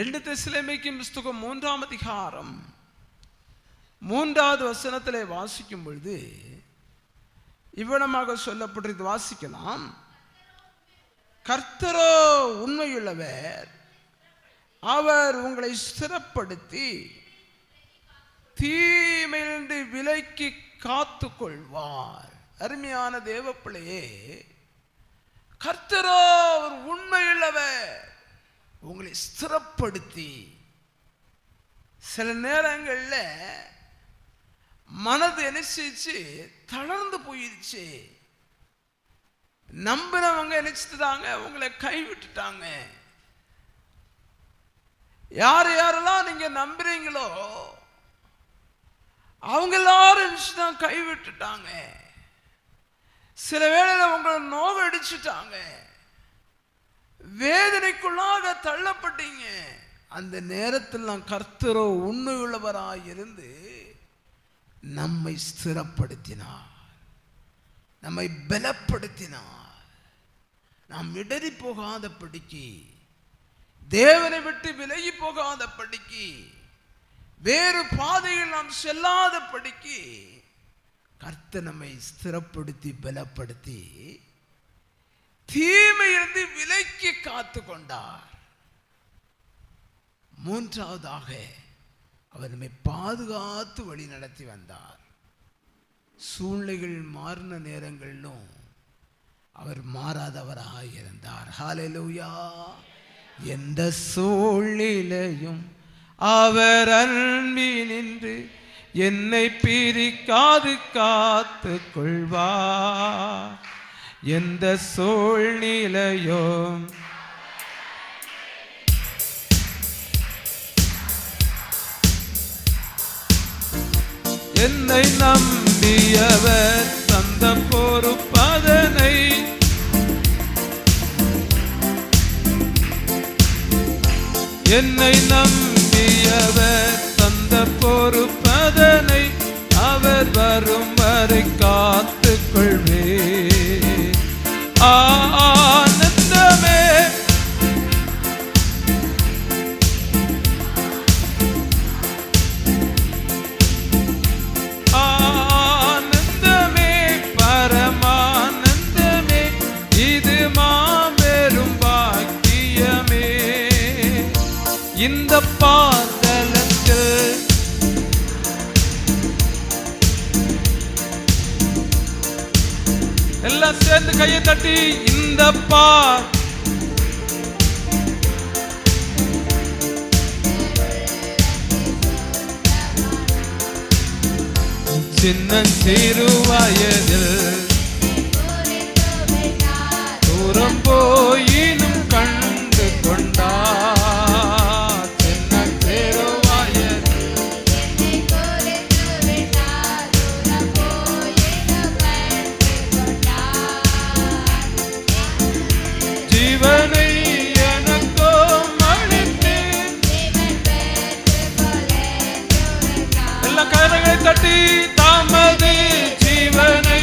2 தெசலோனிக்கேயர் புத்தகம் 3ஆம் அதிகாரம் 3வது வசனத்திலே வாசிக்கும் பொழுது இவ்விதமாக சொல்லப்பட்டிருக்கிறது. வாசிக்கலாம். கர்த்தரோ உண்மையுள்ளவர், அவர் உங்களை ஸ்திரப்படுத்தி தீமையிலிருந்து விலக்கி காத்து கொள்வார். அருமையான தேவப்பிள்ளையே, கர்த்தரோ ஒரு உண்மையுள்ளவர், உங்களை ஸ்திரப்படுத்தி. சில நேரங்களில் மனது என்ன செய்ச்சு, தளர்ந்து போயிடுச்சு. நம்பினவங்க நினைச்சிட்டாங்க, உங்களை கைவிட்டுட்டாங்க. யாரெல்லாம் நீங்க நம்புறீங்களோ அவங்க எல்லாரும் தான் கைவிட்டுட்டாங்க. சில வேளையில உங்களை நோவடிச்சுட்டாங்க, வேதனைக்குள்ளாக தள்ளப்பட்டீங்க. அந்த நேரத்தில் நான் கர்த்தரோ உண்மையுள்ளவராய் இருந்து நம்மை ஸ்திரப்படுத்தினார், நம்மை பலப்படுத்தினார். நாம் இடறி போகாத படிக்கு, தேவனை விட்டு விலகி போகாத படிக்கு, வேறு பாதையில் நாம் செல்லாத படிக்கு கர்த்தர் நம்மை ஸ்திரப்படுத்தி பலப்படுத்தி தீமையிலிருந்து விலக்கி காத்து கொண்டார். 3வதாக அவர் நம்மை பாதுகாத்து வழி நடத்தி வந்தார். சூழ்நிலைகள் மாறின நேரங்களிலும் அவர் மாறாதவராக இருந்தார். ஹல்லேலூயா. எந்த சூழ்நிலையும் அவர் அன்பினின்று என்னை பிரிக்காது காத்து கொள்வார். எந்த சூழ்நிலையும் என்னை நம்பியவர் தந்த பொறுப்பதனை என்னை நம்பியவர் தந்த பொறுப்பதனை அவர் வரும் வரை காத்து கொள்வே. ஆனந்தமே ஆனந்தமே பரமானந்தமே, இது மாபெரும் பாக்கியமே. இந்த பாதலத்தில் எல்லாம் சேர்ந்து கையை தட்டி இந்த சின்ன சிறு வயதில் தூரம் போயினும் கண்டு கொண்டார். தட்டி தமது ஜீவனை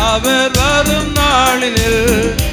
அவர் வரும் நாளில்